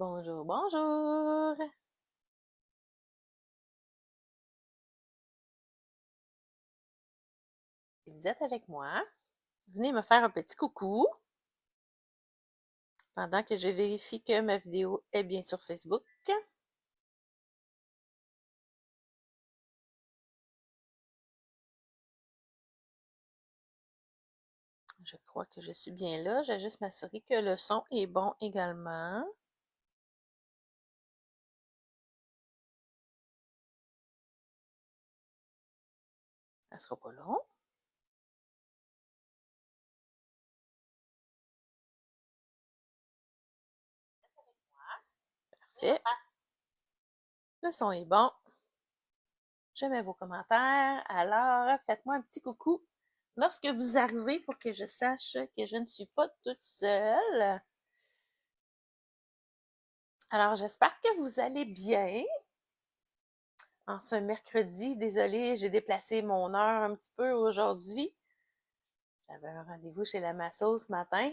Bonjour, bonjour. Si vous êtes avec moi, venez me faire un petit coucou pendant que je vérifie que ma vidéo est bien sur Facebook. Je crois que je suis bien là. Je vais juste m'assurer que le son est bon également. Ça sera pas long. Parfait. Le son est bon. Je mets vos commentaires. Alors, faites-moi un petit coucou lorsque vous arrivez pour que je sache que je ne suis pas toute seule. Alors, j'espère que vous allez bien. En ce mercredi, désolée, j'ai déplacé mon heure un petit peu aujourd'hui. J'avais un rendez-vous chez la masseuse ce matin.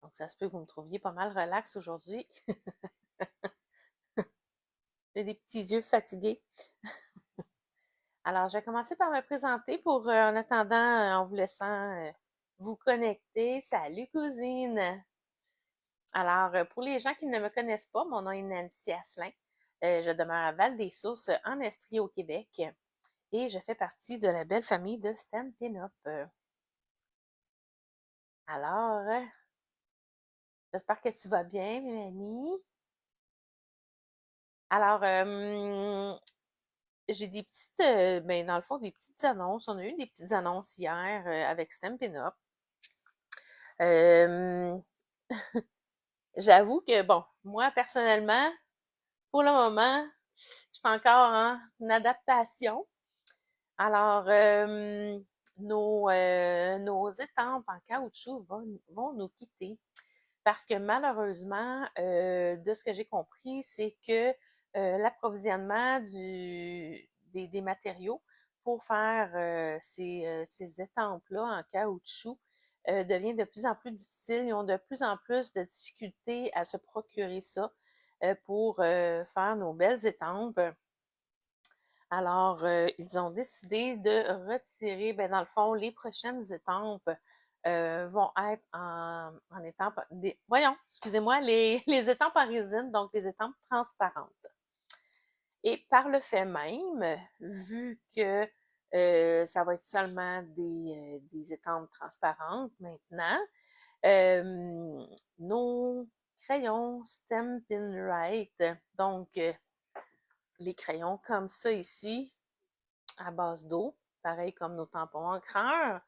Donc, ça se peut que vous me trouviez pas mal relax aujourd'hui. J'ai des petits yeux fatigués. Alors, je vais commencer par me présenter en attendant, en vous laissant vous connecter. Salut, cousine! Alors, pour les gens qui ne me connaissent pas, mon nom est Nancy Asselin. Je demeure à Val-des-Sources, en Estrie, au Québec. Et je fais partie de la belle famille de Stampin' Up. Alors, j'espère que tu vas bien, Mélanie. Alors, j'ai des ben, dans le fond, des petites annonces. On a eu des petites annonces hier avec Stampin' Up. Euh, J'avoue que, bon, moi, personnellement, pour le moment, je suis encore en adaptation. Alors, nos étampes en caoutchouc vont nous quitter. Parce que malheureusement, de ce que j'ai compris, c'est que l'approvisionnement des matériaux pour faire ces étampes-là en caoutchouc devient de plus en plus difficile. Ils ont de plus en plus de difficultés à se procurer ça pour faire nos belles étampes. Alors, ils ont décidé de retirer, ben, dans le fond, les prochaines étampes vont être en étampes, voyons, excusez-moi, les étampes en résine, donc les étampes transparentes. Et par le fait même, vu que ça va être seulement des étampes transparentes maintenant, nos crayons Stampin' Right, donc les crayons comme ça ici, à base d'eau, pareil comme nos tampons encreurs,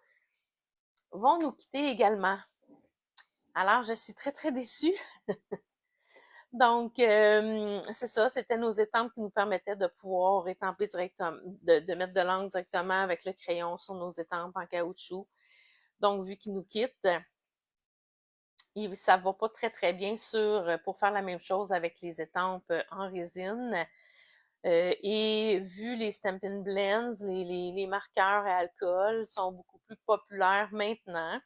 vont nous quitter également. Alors, je suis très, très déçue. Donc, c'est ça, c'était nos étampes qui nous permettaient de pouvoir étamper directement, de mettre de l'encre directement avec le crayon sur nos étampes en caoutchouc. Donc, vu qu'ils nous quittent, ça va pas très, très bien pour faire la même chose avec les étampes en résine. Et vu les Stampin' Blends, les marqueurs à alcool sont beaucoup plus populaires maintenant.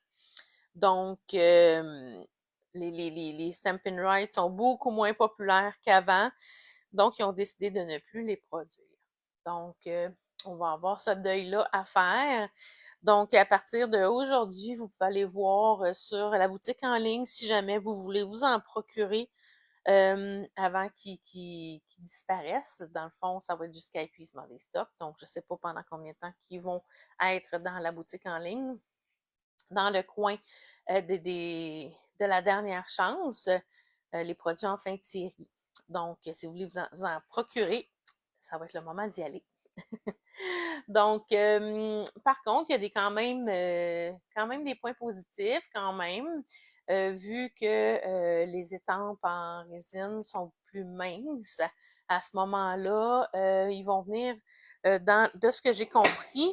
Donc, les Stampin' Right sont beaucoup moins populaires qu'avant. Donc, ils ont décidé de ne plus les produire. Donc, on va avoir ce deuil-là à faire. Donc, à partir d'aujourd'hui, vous pouvez aller voir sur la boutique en ligne si jamais vous voulez vous en procurer avant qu'ils disparaissent. Dans le fond, ça va être jusqu'à épuisement des stocks. Donc, je ne sais pas pendant combien de temps qu'ils vont être dans la boutique en ligne. Dans le coin de la dernière chance, les produits en fin de série. Donc, si vous voulez vous en procurer, ça va être le moment d'y aller. Donc, par contre, il y a quand même des points positifs quand même, vu que les étampes en résine sont plus minces. À ce moment-là, ils vont venir de ce que j'ai compris,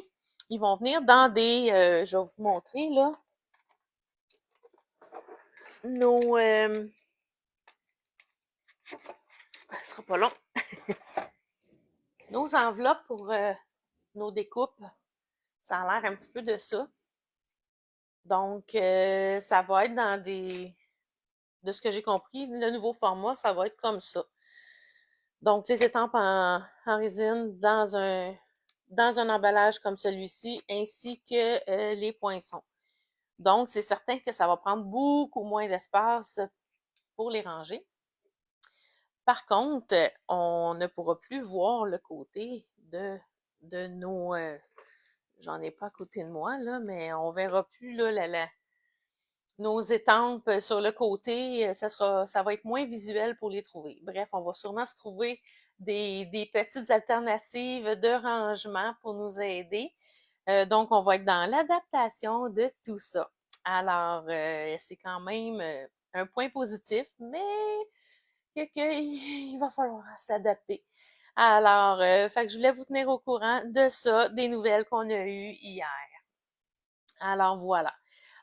ils vont venir dans je vais vous montrer là, nos, ça sera pas long, nos enveloppes pour nos découpes. Ça a l'air un petit peu de ça. Donc, ça va être dans de ce que j'ai compris, le nouveau format, ça va être comme ça. Donc, les étampes en résine dans un emballage comme celui-ci, ainsi que les poinçons. Donc, c'est certain que ça va prendre beaucoup moins d'espace pour les ranger. Par contre, on ne pourra plus voir le côté de nos... j'en ai pas à côté de moi, là, mais on verra plus là, nos étampes sur le côté. Ça va être moins visuel pour les trouver. Bref, on va sûrement se trouver des petites alternatives de rangement pour nous aider. Donc, on va être dans l'adaptation de tout ça. Alors, c'est quand même un point positif, mais il va falloir s'adapter. Alors, fait que je voulais vous tenir au courant de ça, des nouvelles qu'on a eues hier. Alors, voilà.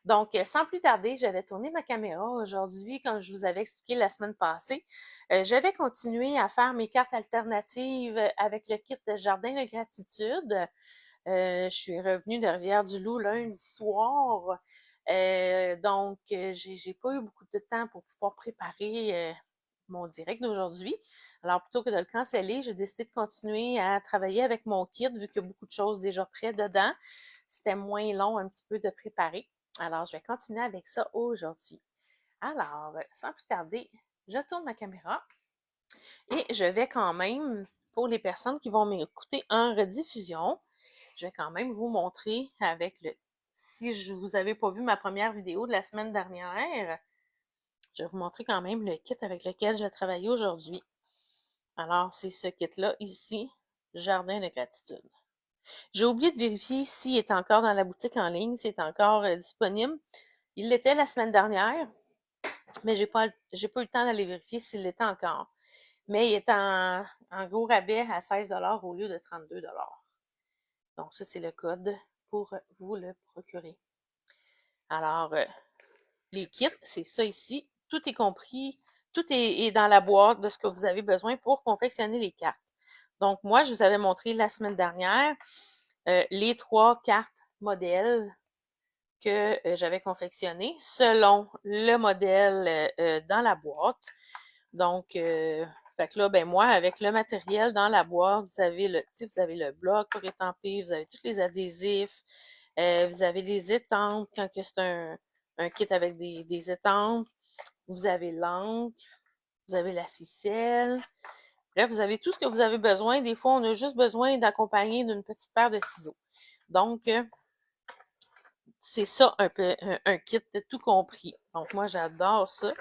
Donc, sans plus tarder, j'avais tourné ma caméra aujourd'hui, comme je vous avais expliqué la semaine passée. Je vais continuer à faire mes cartes alternatives avec le kit de Jardin de Gratitude. Je suis revenue de Rivière-du-Loup lundi soir. Donc, j'ai pas eu beaucoup de temps pour pouvoir préparer mon direct d'aujourd'hui. Alors, plutôt que de le canceller, j'ai décidé de continuer à travailler avec mon kit, vu qu'il y a beaucoup de choses déjà prêtes dedans. C'était moins long un petit peu de préparer. Alors, je vais continuer avec ça aujourd'hui. Alors, sans plus tarder, je tourne ma caméra et je vais quand même, pour les personnes qui vont m'écouter en rediffusion, je vais quand même vous montrer avec le... Si vous n'avez pas vu ma première vidéo de la semaine dernière, je vais vous montrer quand même le kit avec lequel je vais travailler aujourd'hui. Alors, c'est ce kit-là ici, Jardin de Gratitude. J'ai oublié de vérifier s'il est encore dans la boutique en ligne, s'il est encore disponible. Il l'était la semaine dernière, mais j'ai pas eu le temps d'aller vérifier s'il l'était encore. Mais il est en gros rabais à 16 au lieu de 32 $. Donc, ça, c'est le code pour vous le procurer. Alors, les kits, c'est ça ici. Tout est compris. Tout est dans la boîte de ce que vous avez besoin pour confectionner les cartes. Donc, moi, je vous avais montré la semaine dernière les 3 cartes modèles que j'avais confectionnées selon le modèle dans la boîte. Donc, fait que là, ben moi, avec le matériel dans la boîte, vous avez le bloc pour étamper, vous avez tous les adhésifs, vous avez les étampes quand c'est un kit avec des étampes, vous avez l'encre, vous avez la ficelle. Bref, vous avez tout ce que vous avez besoin. Des fois, on a juste besoin d'accompagner d'une petite paire de ciseaux. Donc, c'est ça un peu un kit tout compris. Donc, moi, j'adore ça.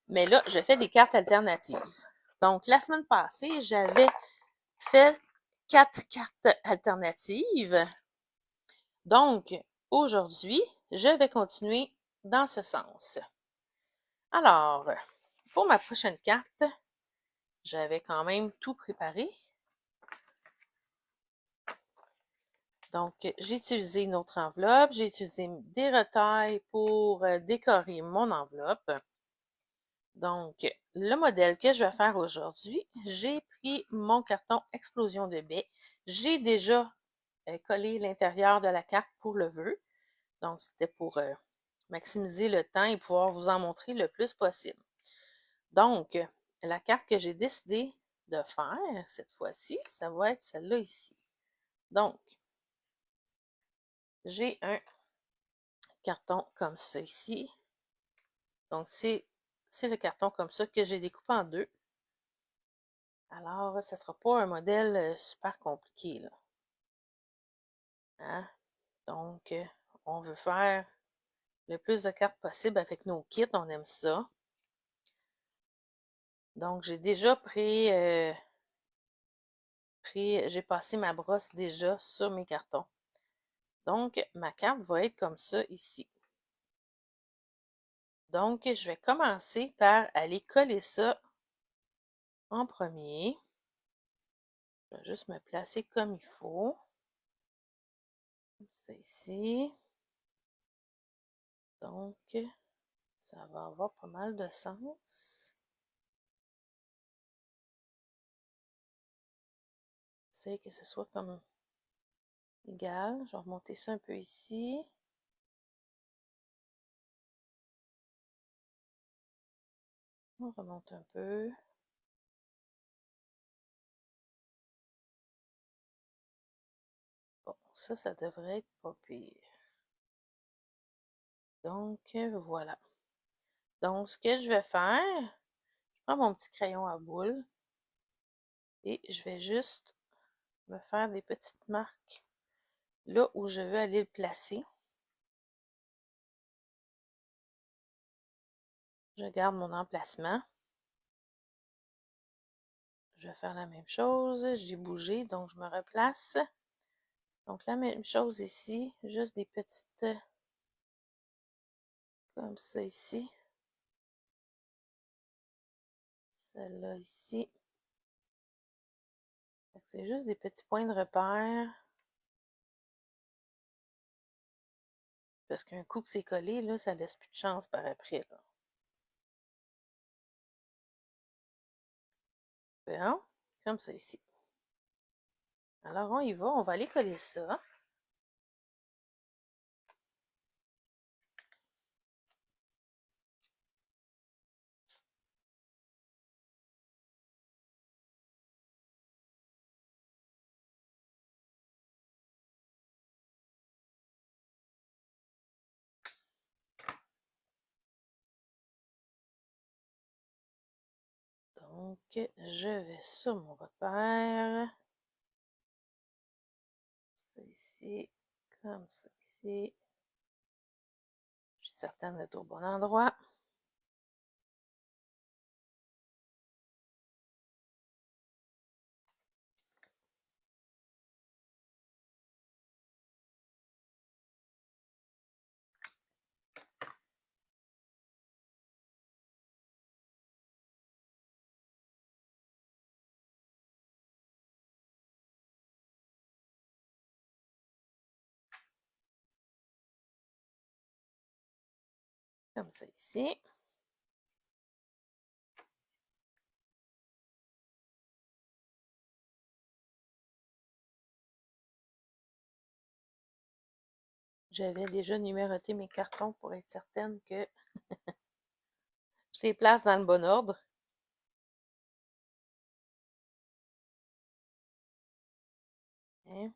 Mais là, je fais des cartes alternatives. Donc, la semaine passée, j'avais fait 4 cartes alternatives. Donc, aujourd'hui, je vais continuer dans ce sens. Alors, pour ma prochaine carte, j'avais quand même tout préparé. Donc, j'ai utilisé une autre enveloppe. J'ai utilisé des retailles pour décorer mon enveloppe. Donc, le modèle que je vais faire aujourd'hui, j'ai pris mon carton Explosion de baies. J'ai déjà collé l'intérieur de la carte pour le vœu. Donc, c'était pour maximiser le temps et pouvoir vous en montrer le plus possible. Donc, la carte que j'ai décidé de faire cette fois-ci, ça va être celle-là ici. Donc, j'ai un carton comme ça ici. Donc, c'est le carton comme ça que j'ai découpé en deux. Alors, ça ne sera pas un modèle super compliqué, là. Hein? Donc, on veut faire le plus de cartes possible avec nos kits, on aime ça. Donc, j'ai déjà j'ai passé ma brosse déjà sur mes cartons. Donc, ma carte va être comme ça ici. Donc, je vais commencer par aller coller ça en premier. Je vais juste me placer comme il faut. Comme ça ici. Donc, ça va avoir pas mal de sens. J'essaie que ce soit comme égal. Je vais remonter ça un peu ici. On remonte un peu. Bon, ça devrait être pas pire. Donc, voilà. Donc, ce que je vais faire, je prends mon petit crayon à boule et je vais juste me faire des petites marques là où je veux aller le placer. Je garde mon emplacement. Je vais faire la même chose. J'ai bougé, donc je me replace. Donc, la même chose ici, juste des petites comme ça ici. Celle-là ici. C'est juste des petits points de repère. Parce qu'un coup que c'est collé, là, ça laisse plus de chance par après, là. Bon, comme ça ici. Alors, on y va, on va aller coller ça. Donc, je vais sur mon repère. Ça ici, comme ça ici. Je suis certaine d'être au bon endroit. Comme ça ici. J'avais déjà numéroté mes cartons pour être certaine que je les place dans le bon ordre. Hein?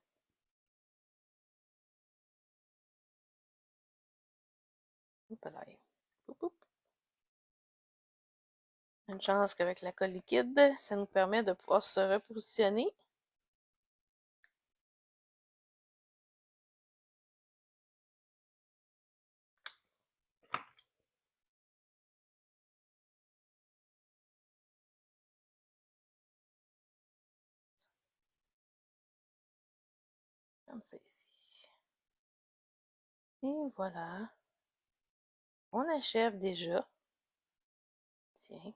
Hop là. Poup, poup. Une chance qu'avec la colle liquide, ça nous permet de pouvoir se repositionner. Comme ça ici. Et voilà. On achève déjà. Tiens.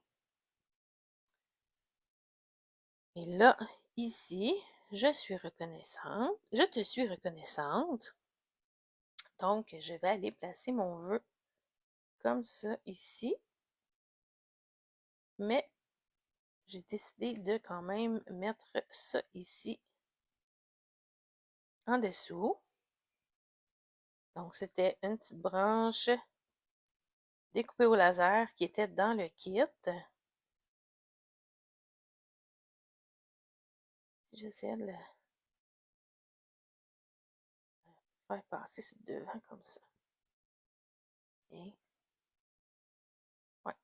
Et là, ici, je suis reconnaissante. Je te suis reconnaissante. Donc, je vais aller placer mon vœu comme ça ici. Mais j'ai décidé de quand même mettre ça ici en dessous. Donc, c'était une petite branche découpée au laser qui était dans le kit. Si j'essaie de le faire passer sur le devant comme ça. Et ouais,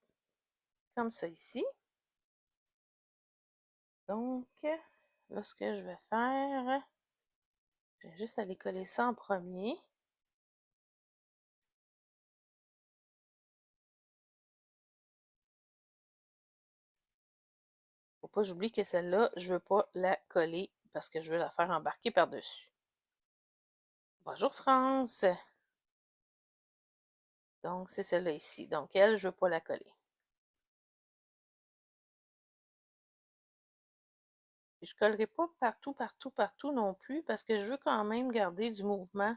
comme ça ici. Donc, là, ce que je vais faire, je vais juste aller coller ça en premier. Faut pas que j'oublie que celle-là, je veux pas la coller parce que je veux la faire embarquer par-dessus. Bonjour France! Donc, c'est celle-là ici. Donc, elle, je veux pas la coller. Puis, je collerai pas partout, partout, partout non plus parce que je veux quand même garder du mouvement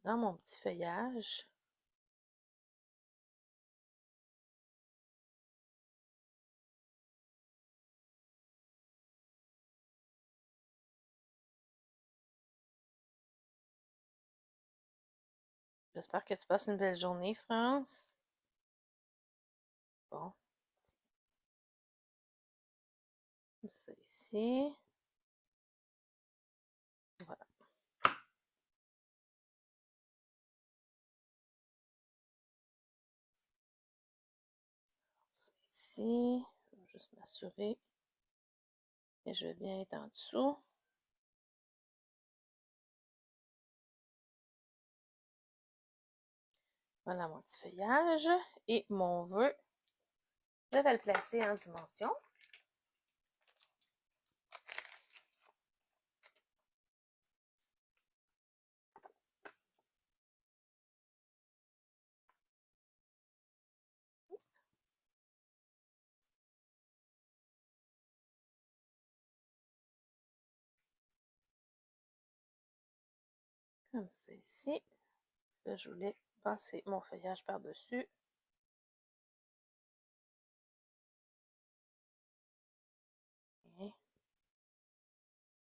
dans mon petit feuillage. J'espère que tu passes une belle journée, France. Bon, ça ici. Voilà, ça ici. Je vais juste m'assurer que je vais bien être en dessous. Voilà mon petit feuillage. Et mon vœu, je vais le placer en dimension. Comme ça ici. Là, je voulais passer mon feuillage par-dessus.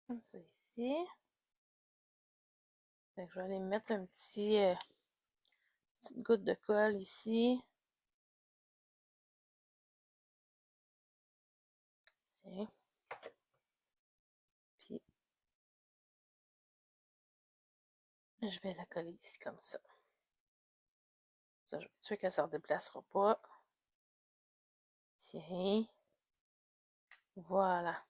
Comme ça ici. Fait que je vais aller mettre un petite goutte de colle ici. Tiens. Puis, je vais la coller ici comme ça. Ça, je vais être sûre qu'elle ne se redéplacera pas. Tiens. Voilà.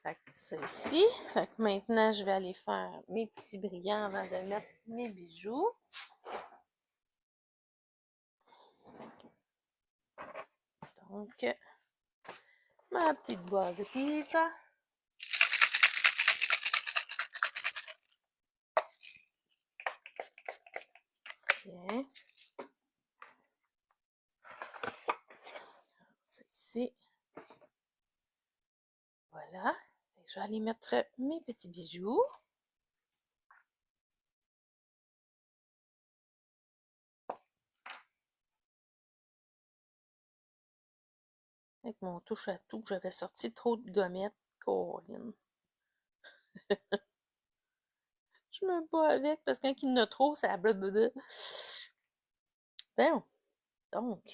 Fait que c'est ici. Fait que maintenant, je vais aller faire mes petits brillants avant de mettre mes bijoux. Donc, ma petite boîte de pizza. Tiens. C'est ici. Voilà. Je vais aller mettre mes petits bijoux. Avec mon touche à tout, j'avais sorti trop de gommettes. Colline. Je me bats avec parce que quand il y en a trop, ça blablabla. Bon, donc.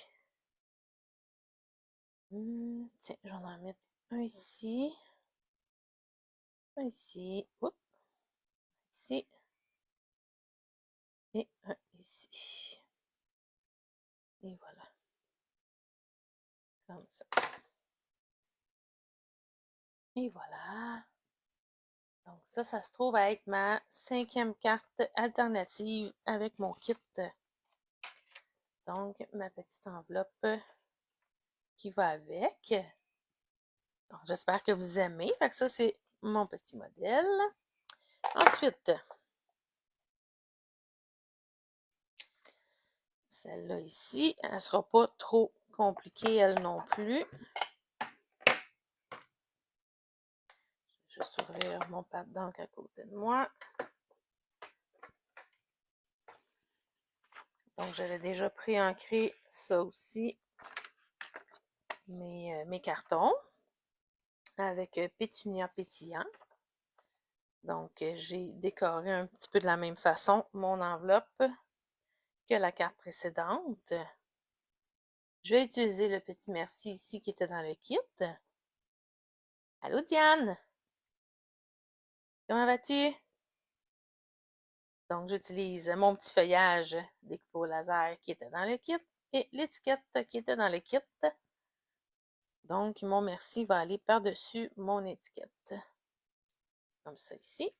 Tiens, j'en vais en mettre un ici. Un ici. Oups. Ici. Et un ici. Et voilà. Comme ça. Et voilà. Donc ça se trouve à être ma 5e carte alternative avec mon kit. Donc, ma petite enveloppe qui va avec. Donc, j'espère que vous aimez. Fait que ça, c'est mon petit modèle. Ensuite, celle-là ici, elle ne sera pas trop compliquée, elle non plus. Je vais juste ouvrir mon pad d'encre à côté de moi. Donc, j'avais déjà pré-ancré ça aussi, mes cartons, avec pétunia pétillant. Donc, j'ai décoré un petit peu de la même façon mon enveloppe que la carte précédente. Je vais utiliser le petit merci ici qui était dans le kit. Allô Diane, comment vas-tu? Donc, j'utilise mon petit feuillage découpé au laser qui était dans le kit et l'étiquette qui était dans le kit. Donc, mon merci va aller par-dessus mon étiquette. Comme ça ici.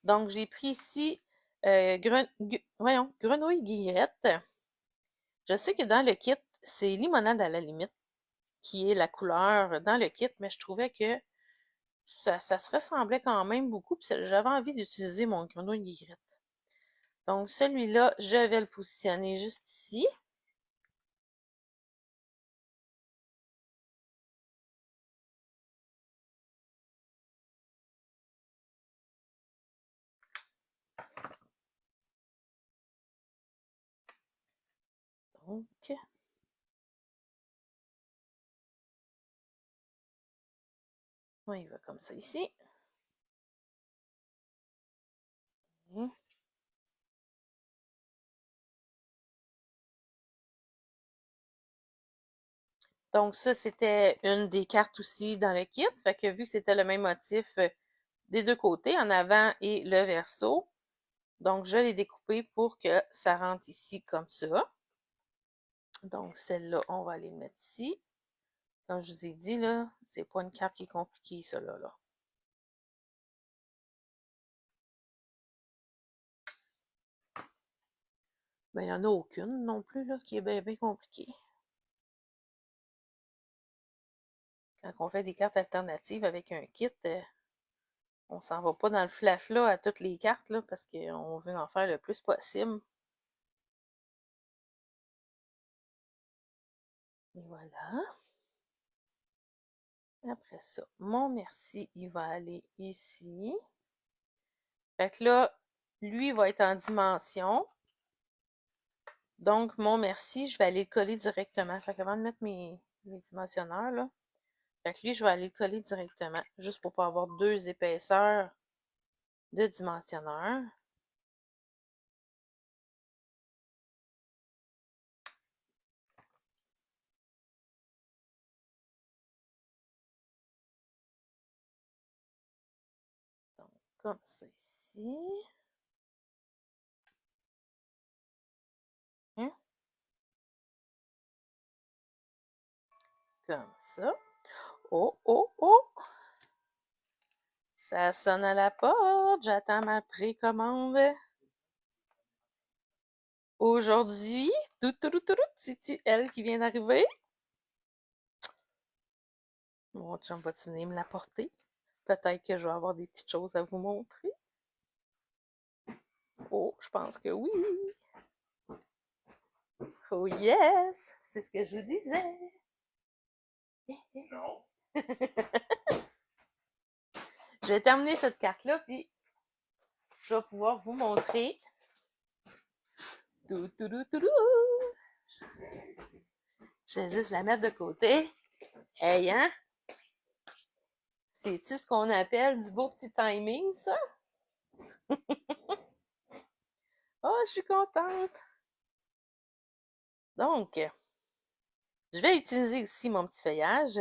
Donc, j'ai pris ici grenouille guillerette. Je sais que dans le kit, c'est limonade à la limite qui est la couleur dans le kit, mais je trouvais que ça se ressemblait quand même beaucoup, puis j'avais envie d'utiliser mon grenouille guillerette. Donc, celui-là, je vais le positionner juste ici. Donc, on y va comme ça ici. Donc ça, c'était une des cartes aussi dans le kit. Fait que vu que c'était le même motif des deux côtés, en avant et le verso, donc je l'ai découpé pour que ça rentre ici comme ça. Donc celle-là, on va aller le mettre ici. Comme je vous ai dit, là, c'est pas une carte qui est compliquée, ça là. Ben, il n'y en a aucune non plus, là, qui est bien, bien compliquée. Quand on fait des cartes alternatives avec un kit, on s'en va pas dans le flafla à toutes les cartes, là, parce qu'on veut en faire le plus possible. Et voilà. Après ça, mon merci, il va aller ici. Fait que là, lui va être en dimension. Donc, mon merci, je vais aller le coller directement. Fait qu'avant de mettre mes dimensionneurs, là, fait que lui, je vais aller le coller directement, juste pour pas avoir deux épaisseurs de dimensionneur. Donc, comme ça ici. Hein? Comme ça. Oh, oh, oh! Ça sonne à la porte. J'attends ma précommande. Aujourd'hui, c'est-tu elle qui vient d'arriver? Mon chum va-tu venir me l'apporter? Peut-être que je vais avoir des petites choses à vous montrer. Oh, je pense que oui. Oh yes! C'est ce que je vous disais. Non. Je vais terminer cette carte-là, puis je vais pouvoir vous montrer. Tout, tout, tout, tout, tout. Je vais juste la mettre de côté. Hey, hein? C'est-tu ce qu'on appelle du beau petit timing, ça? Oh, je suis contente. Donc, je vais utiliser aussi mon petit feuillage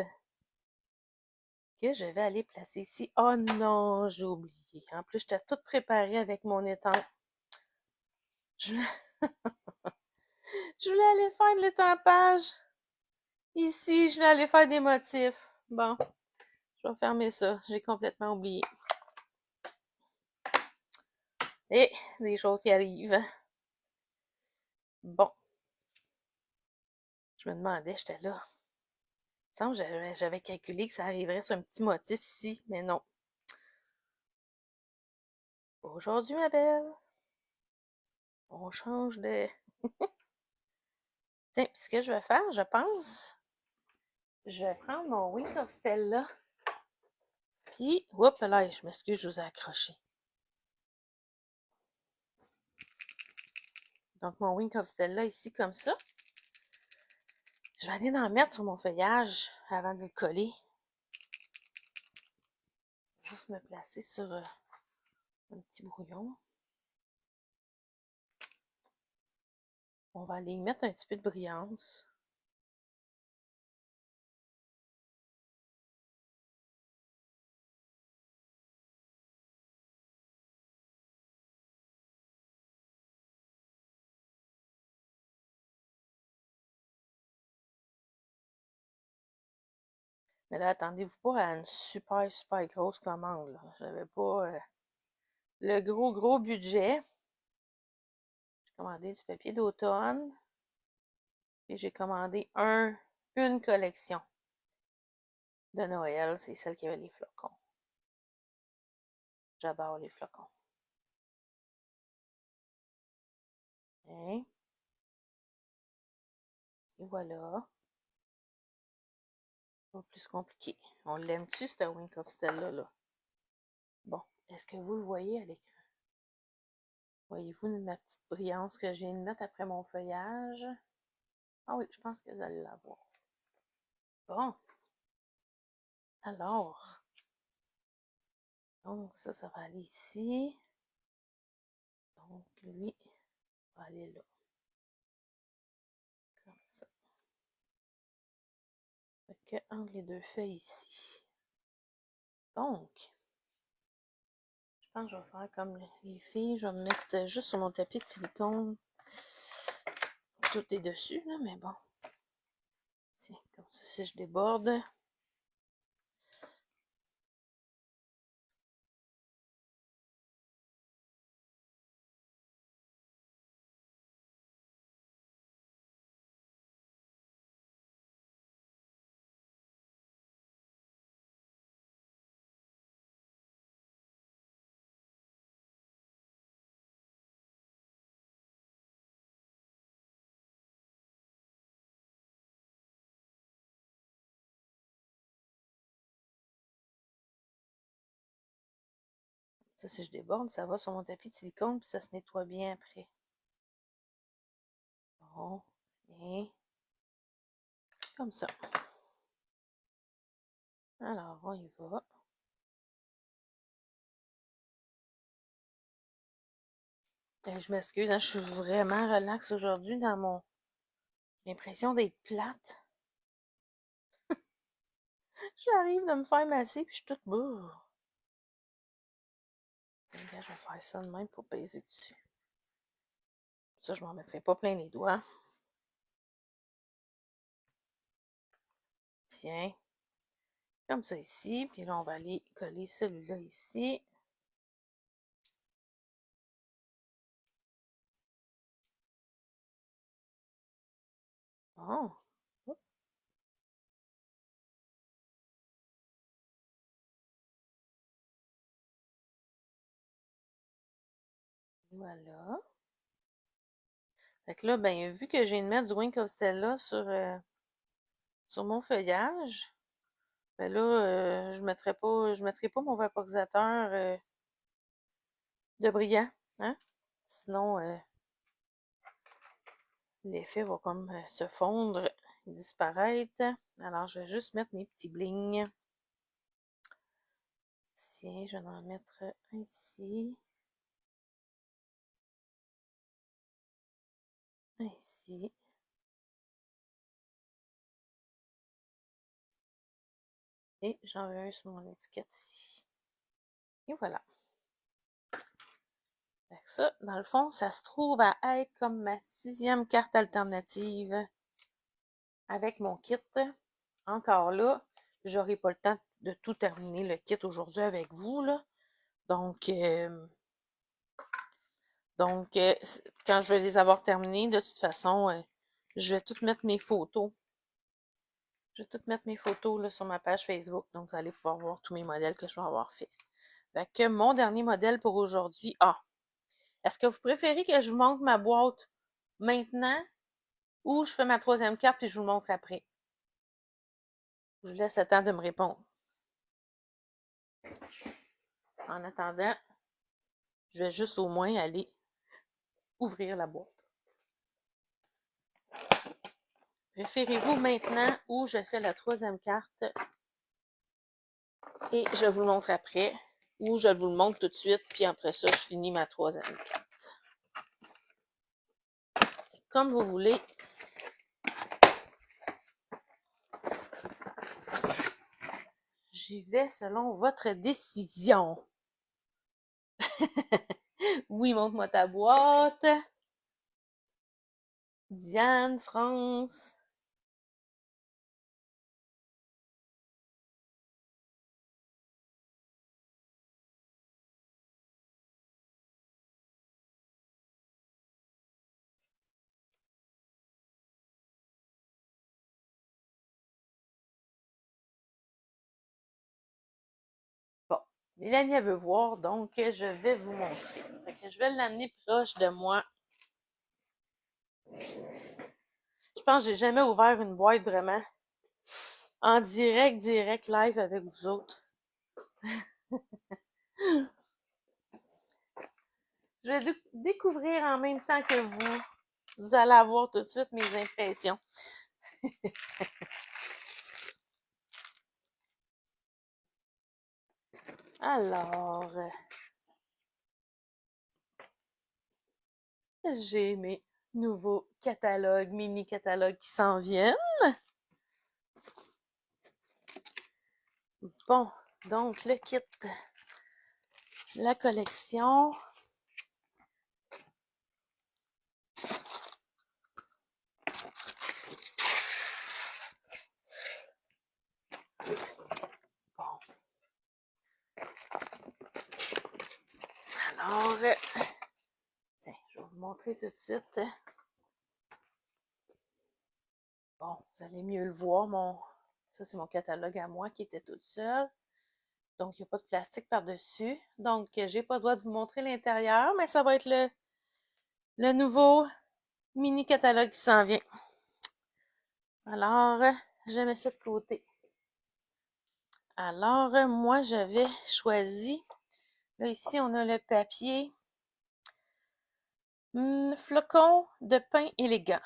que je vais aller placer ici. Oh non, j'ai oublié. En plus, j'étais toute préparée avec mon étang. Je, je voulais aller faire de l'étampage. Ici, je voulais aller faire des motifs. Bon, je vais fermer ça. J'ai complètement oublié. Et des choses qui arrivent. Bon, je me demandais, j'étais là. Il me semble que j'avais calculé que ça arriverait sur un petit motif ici, mais non. Aujourd'hui, ma belle, on change de... Tiens, ce que je vais faire, je pense, je vais prendre mon Wink of Stella. Puis, oups là, je m'excuse, je vous ai accroché. Donc, mon Wink of Stella ici, comme ça. Je vais aller en mettre sur mon feuillage avant de le coller. Juste me placer sur un petit brouillon. On va aller y mettre un petit peu de brillance. Mais là, attendez-vous pas à une super, super grosse commande. J'avais pas le gros budget. J'ai commandé du papier d'automne. Et j'ai commandé une collection de Noël. C'est celle qui avait les flocons. J'adore les flocons. Hein? Et voilà. Pas plus compliqué. On l'aime-tu, ce Wink of Stella, là? Bon, est-ce que vous le voyez à l'écran? Voyez-vous ma petite brillance que je viens de mettre après mon feuillage? Ah oui, je pense que vous allez la voir. Bon. Alors. Donc, ça va aller ici. Donc, lui, va aller là. Comme ça. entre les deux feuilles ici. Donc, je pense que je vais faire comme les filles. Je vais me mettre juste sur mon tapis de silicone. Tout est dessus, là, mais bon. Tiens, comme ça, si je déborde. Ça, si je déborde, ça va sur mon tapis de silicone, puis ça se nettoie bien après. Bon, tiens. Comme ça. Alors, on y va. Je m'excuse, hein, je suis vraiment relax aujourd'hui dans mon... J'ai l'impression d'être plate. J'arrive de me faire masser, puis je suis toute bourre. Je vais faire ça de même pour peser dessus. Ça, je m'en mettrai pas plein les doigts. Tiens. Comme ça ici. Puis là, on va aller coller celui-là ici. Bon. Voilà. Fait que là, ben, vu que j'ai de mettre du Wink of Stella sur mon feuillage, ben là, je mettrai pas mon vaporisateur de brillant, hein? Sinon, l'effet va comme se fondre et disparaître. Alors, je vais juste mettre mes petits blings. Tiens, je vais en mettre un ici. Un ici. Et j'en veux un sur mon étiquette ici. Et voilà. Fait que ça, dans le fond, ça se trouve à être comme ma 6e carte alternative avec mon kit. Encore là, j'aurai pas le temps de tout terminer le kit aujourd'hui avec vous, là. Donc, quand je vais les avoir terminés, de toute façon, je vais toutes mettre mes photos. Je vais toutes mettre mes photos là, sur ma page Facebook. Donc, vous allez pouvoir voir tous mes modèles que je vais avoir fait. Fait que mon dernier modèle pour aujourd'hui. Ah! Est-ce que vous préférez que je vous montre ma boîte maintenant ou je fais ma 3e carte puis je vous montre après? Je vous laisse le temps de me répondre. En attendant, je vais juste au moins aller ouvrir la boîte. Préférez-vous maintenant ou je fais la 3e carte et je vous le montre après ou je vous le montre tout de suite puis après ça, je finis ma 3e carte. Comme vous voulez. J'y vais selon votre décision. Oui, montre-moi ta boîte. Diane, France. Bon, Mélanie, elle veut voir, donc je vais vous montrer. Fait que je vais l'amener proche de moi. Je pense que j'ai jamais ouvert une boîte vraiment en direct, live avec vous autres. Je vais découvrir en même temps que vous. Vous allez avoir tout de suite mes impressions. Alors, j'ai mes nouveaux catalogues, mini-catalogues qui s'en viennent. Bon, donc le kit, la collection. Bon. Alors, tiens, je vais vous montrer tout de suite. Bon, vous allez mieux le voir. Ça, c'est mon catalogue à moi qui était toute seule. Donc, il n'y a pas de plastique par-dessus. Donc, j'ai pas le droit de vous montrer l'intérieur, mais ça va être le nouveau mini catalogue qui s'en vient. Alors, je mets ça de côté. Alors, moi, j'avais choisi, là, ici, on a le papier flocon de pain élégant.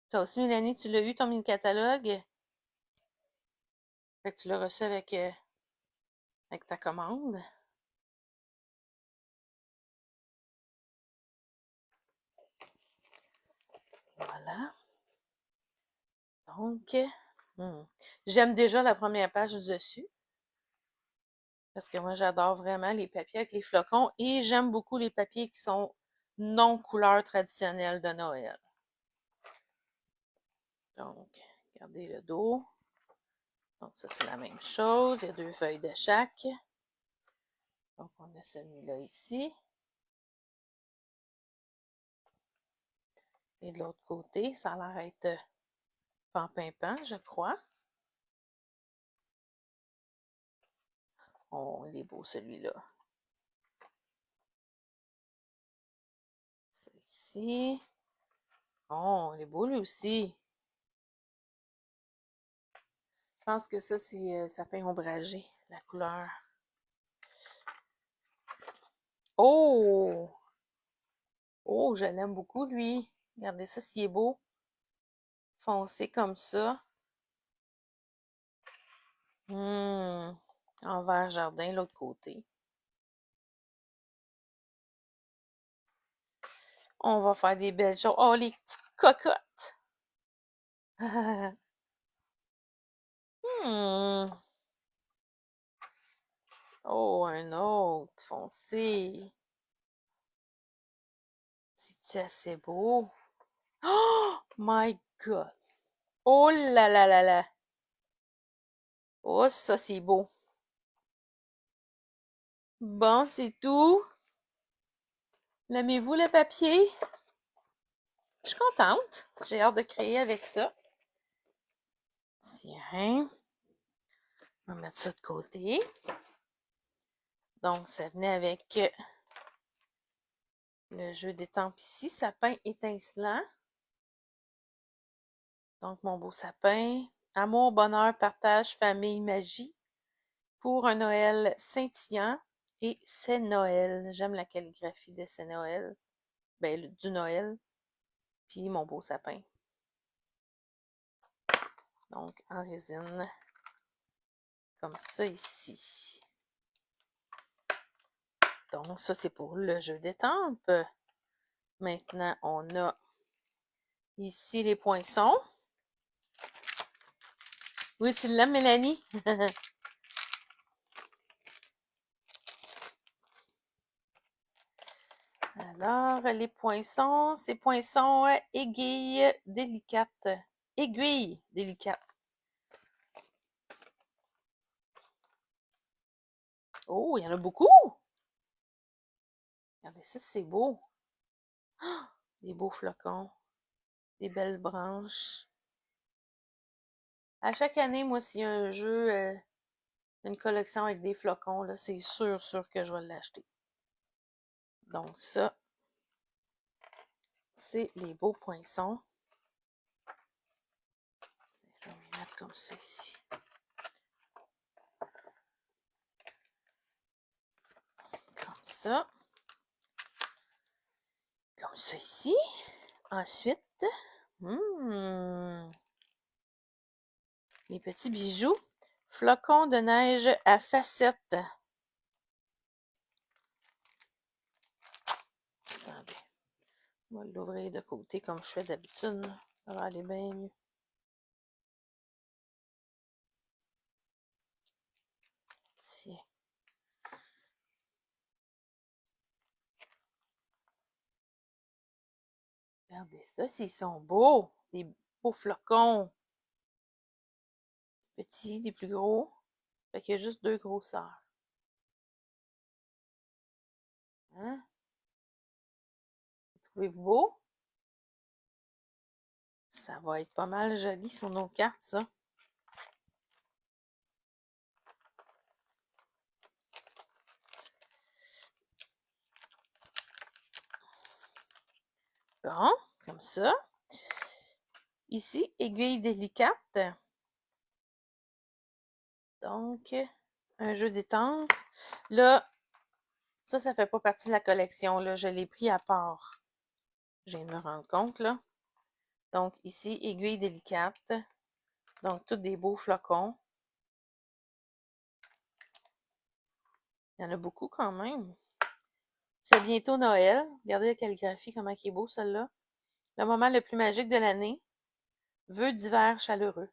Toi aussi, Mélanie, tu l'as eu, ton mini-catalogue? Fait que tu l'as reçu avec ta commande. Voilà. Donc, j'aime déjà la première page du dessus. Parce que moi, j'adore vraiment les papiers avec les flocons. Et j'aime beaucoup les papiers qui sont non couleur traditionnelle de Noël. Donc, regardez le dos. Donc, ça, c'est la même chose. Il y a 2 feuilles de chaque. Donc, on a celui-là ici. Et de l'autre côté, ça a l'air d'être pan-pimpant, je crois. Oh, il est beau celui-là. Celui-ci. Oh, il est beau lui aussi. Je pense que ça, c'est sapin ombragé, la couleur. Oh! Oh, je l'aime beaucoup, lui. Regardez ça, s'il est beau. Foncé comme ça. En vert jardin, l'autre côté. On va faire des belles choses. Oh, les petites cocottes! Oh, un autre foncé. C'est-tu assez beau? Oh my God! Oh là là là là! Oh, ça c'est beau. Bon, c'est tout. L'aimez-vous le papier? Je suis contente. J'ai hâte de créer avec ça. Tiens. On va mettre ça de côté. Donc, ça venait avec le jeu d'étampes ici, sapin étincelant. Donc, mon beau sapin. Amour, bonheur, partage, famille, magie. Pour un Noël scintillant. Et c'est Noël. J'aime la calligraphie de c'est Noël. Ben, du Noël. Puis mon beau sapin. Donc, en résine. Comme ça ici. Donc, ça, c'est pour le jeu d'étampes. Maintenant, on a ici les poinçons. Oui, tu l'aimes, Mélanie? Alors, les poinçons, c'est poinçons aiguilles délicates. Aiguilles délicates. Oh, il y en a beaucoup! Regardez ça, c'est beau. Oh, des beaux flocons. Des belles branches. À chaque année, moi, s'il y a un jeu, une collection avec des flocons, là, c'est sûr que je vais l'acheter. Donc ça, c'est les beaux poinçons. Je vais les mettre comme ça ici. Comme ça. Comme ça ici. Ensuite, les petits bijoux. Flocons de neige à facettes. Attendez. On va l'ouvrir de côté comme je fais d'habitude. Ça va aller bien mieux. Tiens. Regardez ça, s'ils sont beaux. Des beaux flocons. Petits, des plus gros. Fait qu'il y a juste deux grosseurs. Hein? Trouvez-vous beau? Ça va être pas mal joli sur nos cartes, ça. Bon, comme ça. Ici, aiguille délicate. Donc, un jeu d'étanque. Là, ça fait pas partie de la collection, là. Je l'ai pris à part. Je viens de me rendre compte, là. Donc, ici, aiguille délicate. Donc, tous des beaux flocons. Il y en a beaucoup quand même. C'est bientôt Noël. Regardez la calligraphie, comment il est beau, celui-là. Le moment le plus magique de l'année. Vœux d'hiver chaleureux.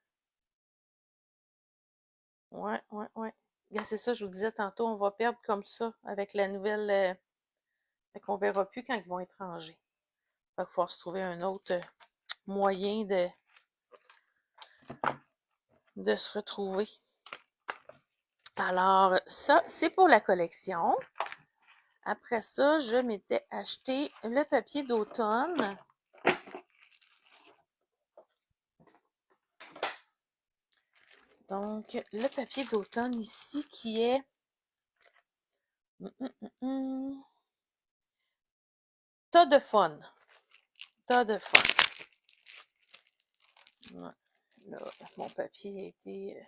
Ouais. Regarde, c'est ça, je vous disais tantôt, on va perdre comme ça avec la nouvelle. Fait qu'on verra plus quand ils vont être rangés. Fait qu'il va falloir se trouver un autre moyen de se retrouver. Alors, ça, c'est pour la collection. Après ça, je m'étais acheté le papier d'automne. Donc, le papier d'automne ici qui est tas de fun. Tas de fun. Ouais. Là, mon papier a été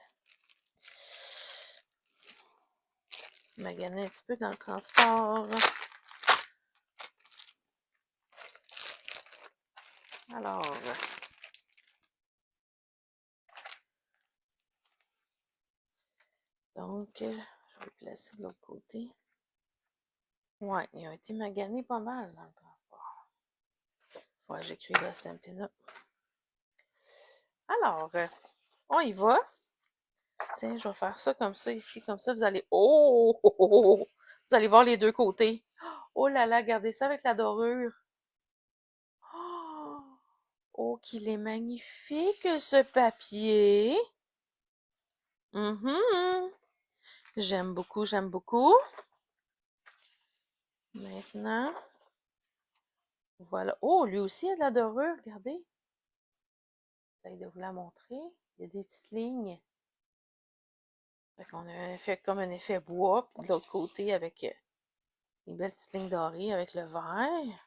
magané un petit peu dans le transport. Alors, donc, je vais le placer de l'autre côté. Ouais, ils ont été maganés pas mal dans le transport. Faut que j'écrive à Stampin' Up. Alors, on y va. Tiens, je vais faire ça comme ça ici, comme ça, vous allez... Oh! Vous allez voir les deux côtés. Oh là là, regardez ça avec la dorure. Oh, qu'il est magnifique, ce papier. J'aime beaucoup, j'aime beaucoup. Maintenant, voilà. Oh, lui aussi a de la dorure, regardez. J'essaie de vous la montrer. Il y a des petites lignes. Fait qu'on a un effet, comme un effet bois, puis de l'autre côté avec les belles petites lignes dorées avec le vert.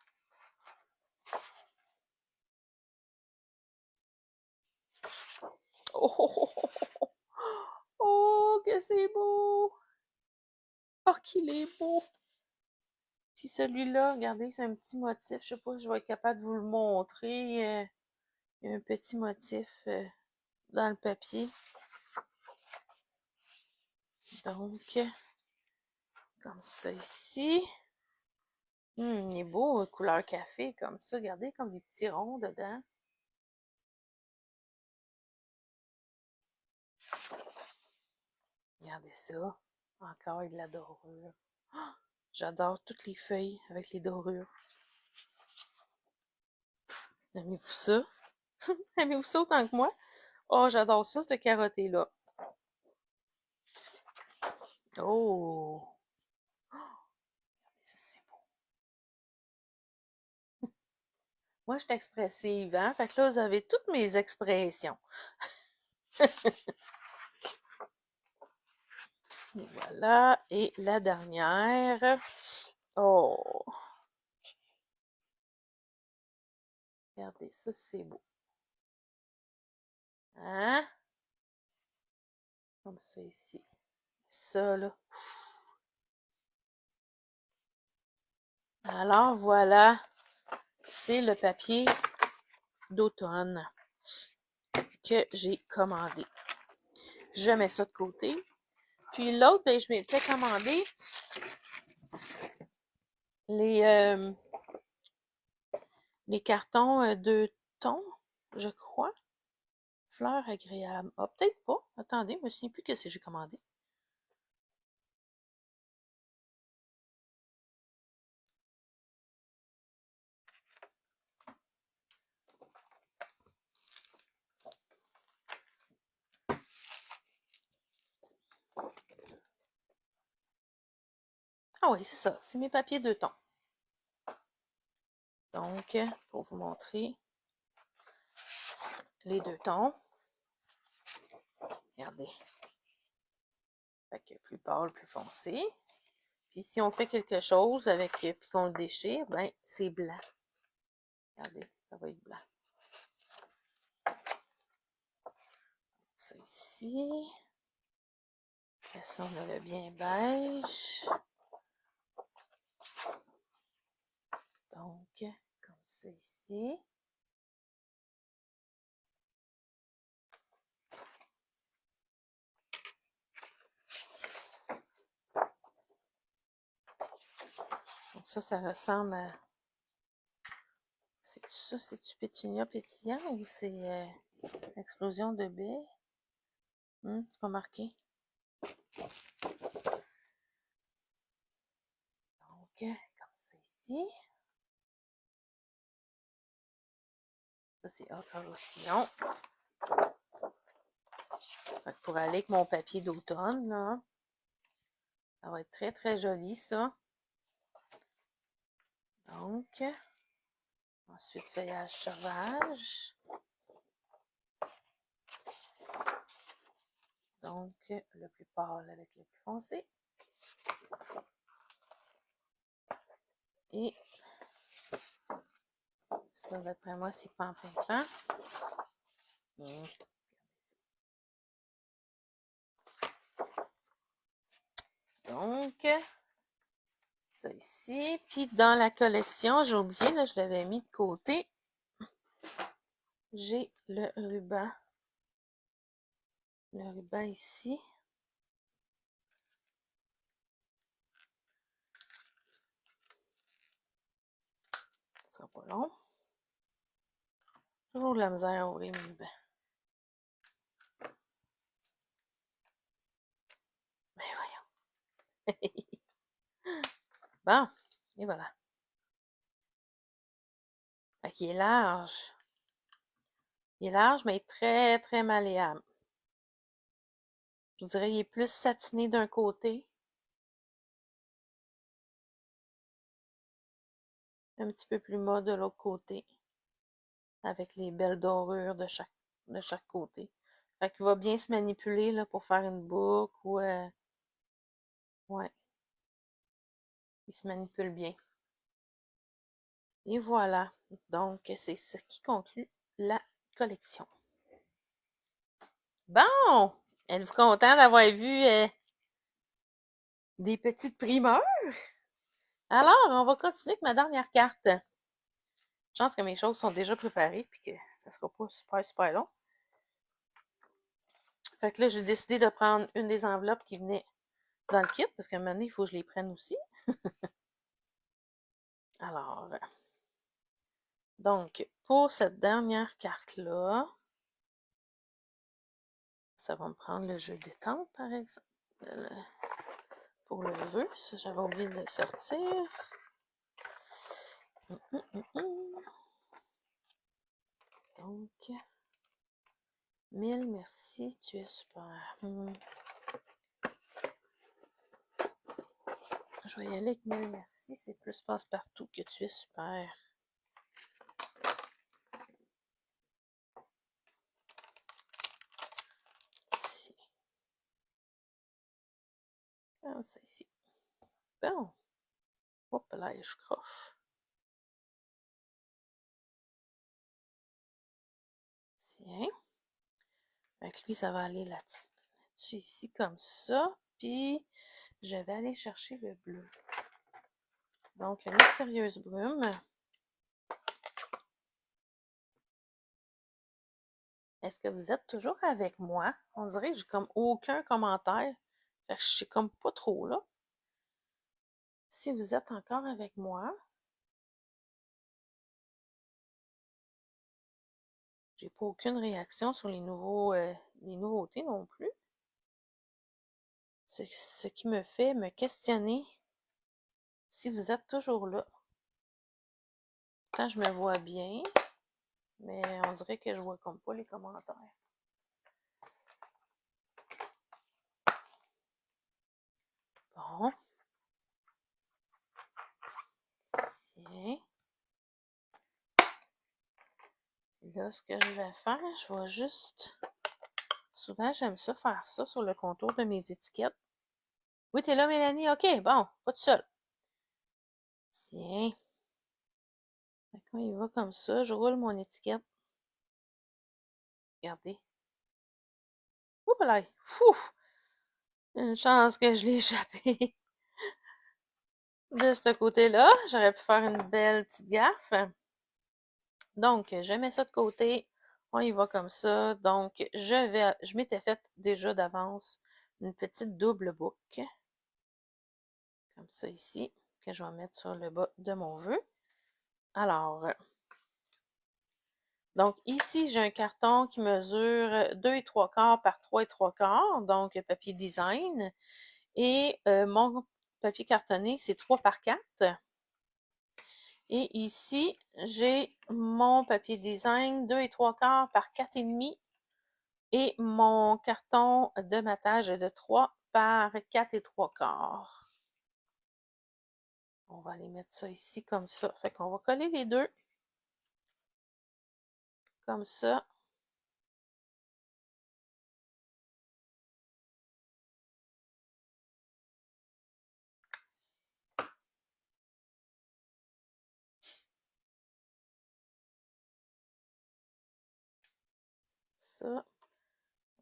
Oh, oh, que c'est beau! Oh, qu'il est beau! Puis celui-là, regardez, c'est un petit motif. Je sais pas si je vais être capable de vous le montrer. Il y a un petit motif dans le papier. Donc, comme ça ici. Il est beau, couleur café, comme ça. Regardez, comme des petits ronds dedans. Regardez ça. Encore avec de la dorure. Oh, j'adore toutes les feuilles avec les dorures. Aimez-vous ça? Aimez-vous ça autant que moi? Oh, j'adore ça, ce carotté-là. Oh! Ça, c'est beau. Moi, je suis expressive, hein? Fait que là, vous avez toutes mes expressions. Et voilà. Et la dernière. Oh! Regardez, ça, c'est beau. Hein? Comme ça ici. Ça, là. Alors, voilà. C'est le papier d'automne que j'ai commandé. Je mets ça de côté. Puis l'autre, ben, je m'étais commandé les cartons 2 tons. je crois. Fleurs agréables. Ah, peut-être pas. Attendez, je me souviens plus que c'est j'ai commandé. Ah oui, c'est ça. C'est mes papiers 2 tons. Donc, pour vous montrer les 2 tons. Regardez. Fait que plus pâle, plus foncé. Puis si on fait quelque chose avec, puis qu'on le déchire, ben c'est blanc. Regardez, ça va être blanc. Ça ici. Après ça, on a le bien beige. Donc, comme ça ici. Donc ça ressemble à... C'est ça, c'est-tu pétunia pétillant ou c'est explosion de baie? C'est pas marqué. Donc, comme ça ici. Ça, c'est ocre roussillon. Pour aller avec mon papier d'automne, là, ça va être très, très joli, ça. Donc, ensuite, feuillage sauvage. Donc, le plus pâle avec le plus foncé. Et ça, d'après moi, c'est pamplemousse. Donc, ça ici. Puis dans la collection, j'ai oublié, là, je l'avais mis de côté. J'ai le ruban. Le ruban ici. Ça sera pas long. Toujours de la misère à ouvrir mes rubans. Mais voyons. Bon, et voilà. Fait qu'il est large. Il est large, mais très, très malléable. Je vous dirais, il est plus satiné d'un côté. Un petit peu plus mat de l'autre côté. Avec les belles dorures de chaque côté. Fait qu'il va bien se manipuler là, pour faire une boucle ou... ouais, il se manipule bien. Et voilà. Donc, c'est ce qui conclut la collection. Bon! Êtes-vous content d'avoir vu des petites primeurs? Alors, on va continuer avec ma dernière carte. Je pense que mes choses sont déjà préparées puis que ça sera pas super, super long. Fait que là, j'ai décidé de prendre une des enveloppes qui venait dans le kit parce qu'à un moment donné, il faut que je les prenne aussi. Alors, donc, pour cette dernière carte-là, ça va me prendre le jeu détente, par exemple. Pour le vœu, ça, j'avais oublié de le sortir. Donc, 1000, merci, tu es super. Je vais y aller avec 1000, merci, c'est plus passe-partout que tu es super. Ici. Comme ça ici. Bon. Hop là, je croche. Tiens. Avec lui, ça va aller là-dessus. Là-dessus, ici, comme ça. Puis, je vais aller chercher le bleu. Donc, la mystérieuse brume. Est-ce que vous êtes toujours avec moi? On dirait que j'ai comme aucun commentaire. Fait que je sais comme pas trop là. Si vous êtes encore avec moi, J'ai pas aucune réaction sur les nouveautés non plus. C'est ce qui me fait me questionner si vous êtes toujours là. Pourtant, je me vois bien, mais on dirait que je vois comme pas les commentaires. Bon. Tiens. Là, ce que je vais faire, je vais juste... Souvent, j'aime ça faire ça sur le contour de mes étiquettes. Oui, t'es là, Mélanie? OK, bon, pas tout seul. Tiens. Quand il va comme ça, je roule mon étiquette. Regardez. Oups là! Fouf! Une chance que je l'ai échappé. De ce côté-là, j'aurais pu faire une belle petite gaffe. Donc, je mets ça de côté. On y va comme ça. Donc, je m'étais fait déjà d'avance une petite double boucle. Comme ça ici, que je vais mettre sur le bas de mon vœu. Alors, donc ici, j'ai un carton qui mesure 2 3/4 par 3 3/4, donc papier design. Et mon papier cartonné, c'est 3 par 4. Et ici, j'ai mon papier design 2 3/4 par 4,5. Et mon carton de matage est de 3 par 4 3/4. On va aller mettre ça ici comme ça. Fait qu'on va coller les deux. Comme ça. Ça.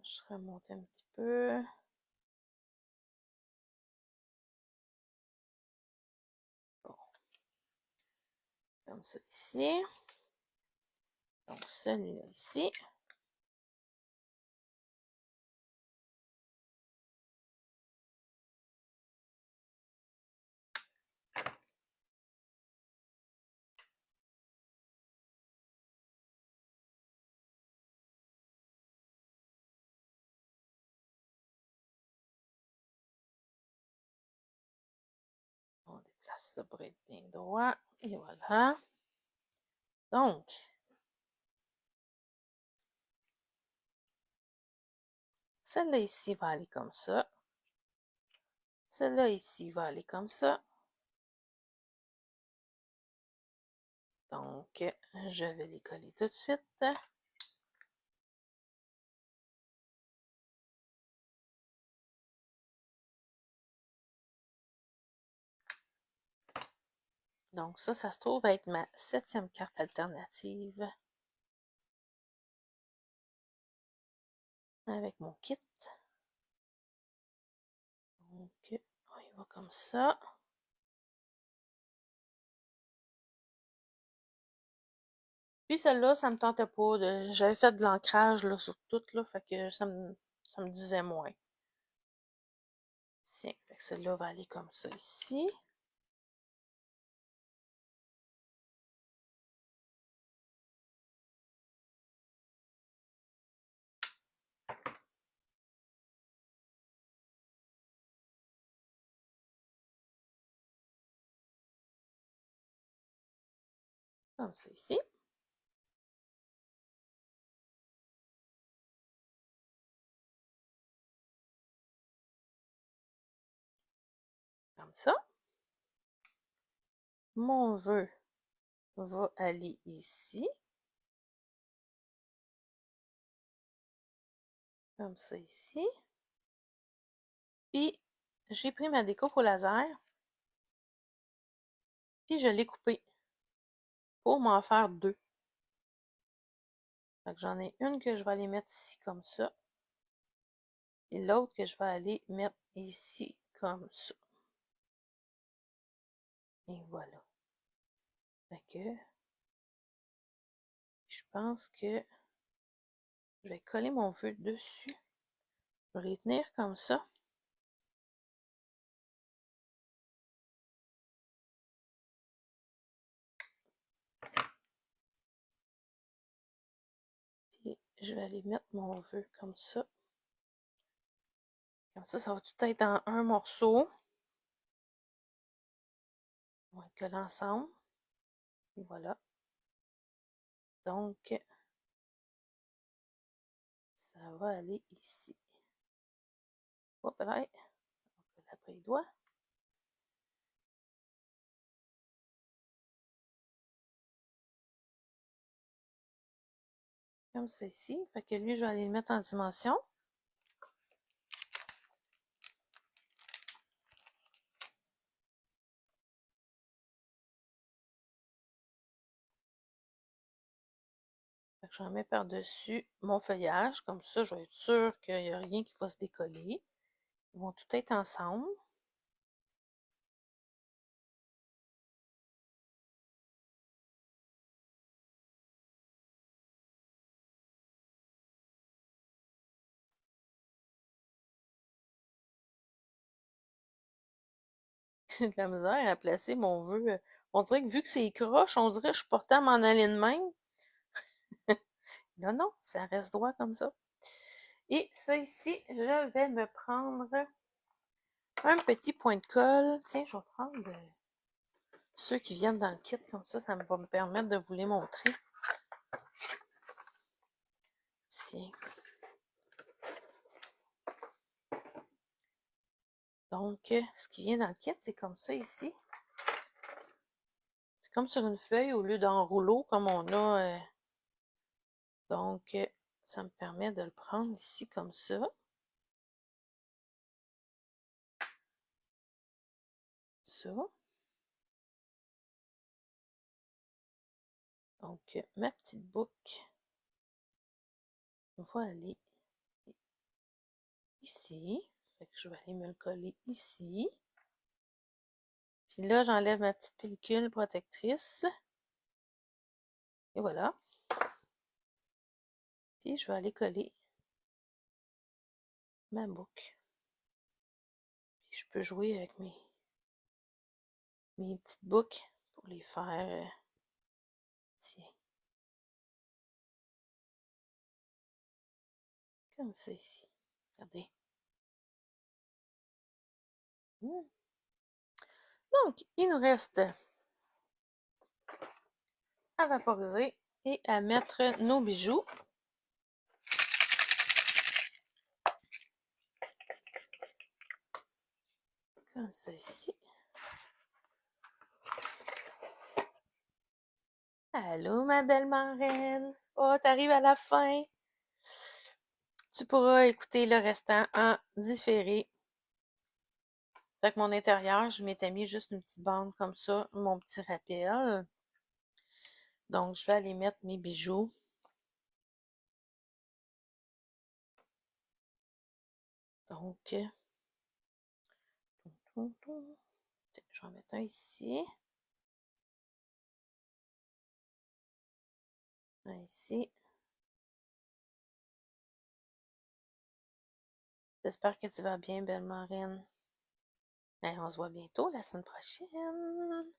Je remonte un petit peu. Bon. Comme ça ici. Donc celui-là ici. On déplace ça pour être bien droit. Et voilà. Donc, celle-là ici va aller comme ça. Celle-là ici va aller comme ça. Donc, je vais les coller tout de suite. Donc ça se trouve être ma 7e carte alternative. Avec mon kit. Donc, on y va comme ça. Puis celle-là, ça me tentait pas de. J'avais fait de l'ancrage là, sur tout, là, fait que ça me disait moins. Tiens, fait que celle-là va aller comme ça ici. Comme ça ici. Comme ça. Mon vœu va aller ici. Comme ça ici. Puis, j'ai pris ma découpe au laser. Puis, je l'ai coupée pour m'en faire deux. Fait que j'en ai une que je vais aller mettre ici comme ça. Et l'autre que je vais aller mettre ici comme ça. Et voilà. Fait que je pense que je vais coller mon vœu dessus. Je vais les tenir comme ça. je vais aller mettre mon vœu comme ça. Comme ça va tout être en un morceau. On va coller ensemble. Et voilà. Donc, ça va aller ici. Hop là. Ça va coller après les doigts. Comme ceci. Fait que lui, je vais aller le mettre en dimension. Fait que j'en mets par-dessus mon feuillage. Comme ça, je vais être sûre qu'il n'y a rien qui va se décoller. Ils vont tout être ensemble. J'ai de la misère à placer mon vœu. On dirait que vu que c'est croche, on dirait que je suis portée à m'en aller de même. Là, non, ça reste droit comme ça. Et ça ici, je vais me prendre un petit point de colle. Tiens, je vais prendre ceux qui viennent dans le kit, comme ça va me permettre de vous les montrer. Tiens. Donc, ce qui vient dans le kit, c'est comme ça ici. C'est comme sur une feuille au lieu d'un rouleau, comme on a. Donc, ça me permet de le prendre ici comme ça. Ça. Donc, ma petite boucle va aller ici. Fait que je vais aller me le coller ici. Puis là, j'enlève ma petite pellicule protectrice. Et voilà. Puis je vais aller coller ma boucle. Puis je peux jouer avec mes petites boucles pour les faire. Tiens. Comme ça ici. Regardez. Donc, il nous reste à vaporiser et à mettre nos bijoux. Comme ça ici. Allô, ma belle marraine. Oh, t'arrives à la fin. Tu pourras écouter le restant en différé. Fait que mon intérieur, je m'étais mis juste une petite bande comme ça, mon petit rappel. Donc, je vais aller mettre mes bijoux. Donc, je vais en mettre un ici. Un ici. J'espère que tu vas bien, belle marraine. Et on se voit bientôt la semaine prochaine.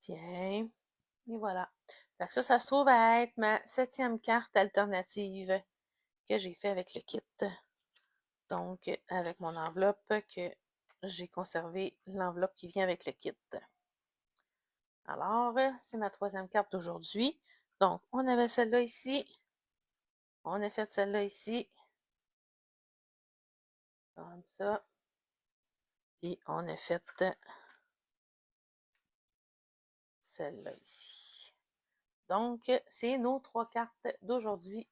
Tiens. Et voilà. Fait que ça se trouve à être ma 7e carte alternative que j'ai fait avec le kit. Donc, avec mon enveloppe que j'ai conservé l'enveloppe qui vient avec le kit. Alors, c'est ma 3e carte d'aujourd'hui. Donc, on avait celle-là ici. On a fait celle-là ici. Comme ça. Puis, on a fait celle-là ici. Donc, c'est nos 3 cartes d'aujourd'hui.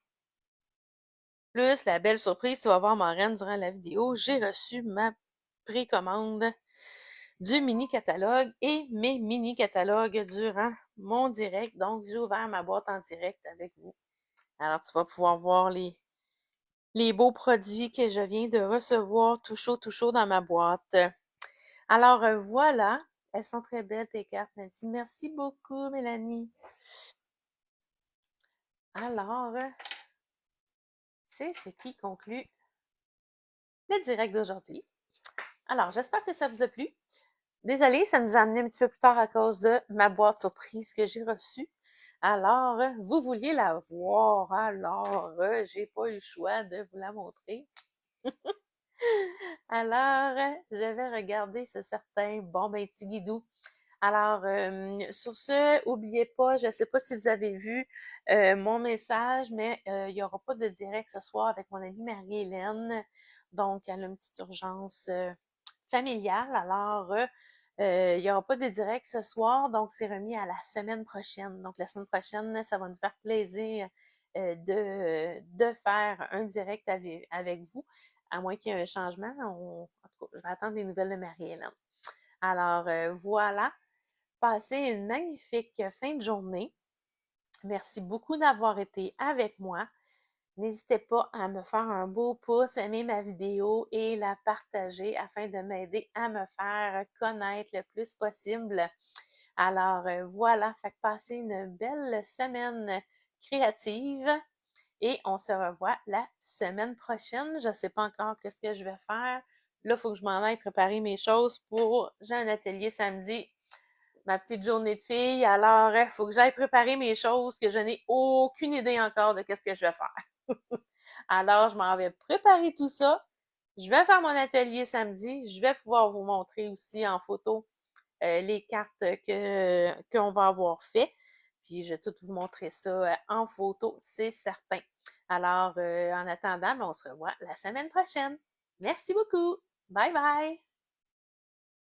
Plus la belle surprise, tu vas voir, marraine, durant la vidéo, j'ai reçu ma précommande du mini-catalogue et mes mini-catalogues durant mon direct. Donc, j'ai ouvert ma boîte en direct avec vous. Alors, tu vas pouvoir voir les beaux produits que je viens de recevoir tout chaud dans ma boîte. Alors, voilà. Elles sont très belles, tes cartes, Nancy. Merci beaucoup, Mélanie. Alors, c'est ce qui conclut le direct d'aujourd'hui. Alors, j'espère que ça vous a plu. Désolée, ça nous a amené un petit peu plus tard à cause de ma boîte surprise que j'ai reçue. Alors, vous vouliez la voir, alors j'ai pas eu le choix de vous la montrer. Alors, je vais regarder ce certain. Bon, ben, Tigidou. Alors, sur ce, oubliez pas, je ne sais pas si vous avez vu mon message, mais il n'y aura pas de direct ce soir avec mon amie Marie-Hélène. Donc, elle a une petite urgence familiale. Alors, il n'y aura pas de direct ce soir, donc c'est remis à la semaine prochaine. Donc, la semaine prochaine, ça va nous faire plaisir de faire un direct avec vous, à moins qu'il y ait un changement. En tout cas, je vais attendre des nouvelles de Marie-Hélène. Alors, voilà. Passez une magnifique fin de journée. Merci beaucoup d'avoir été avec moi. N'hésitez pas à me faire un beau pouce, aimer ma vidéo et la partager afin de m'aider à me faire connaître le plus possible. Alors voilà, fait que passez une belle semaine créative et on se revoit la semaine prochaine. Je ne sais pas encore qu'est-ce que je vais faire. Là, il faut que je m'en aille préparer mes choses pour... J'ai un atelier samedi, ma petite journée de fille. Alors, il faut que j'aille préparer mes choses que je n'ai aucune idée encore de qu'est-ce que je vais faire. Alors, je m'en vais préparer tout ça. Je vais faire mon atelier samedi. Je vais pouvoir vous montrer aussi en photo les cartes qu'on va avoir fait. Puis, je vais tout vous montrer ça en photo, c'est certain. Alors, en attendant, on se revoit la semaine prochaine. Merci beaucoup. Bye bye.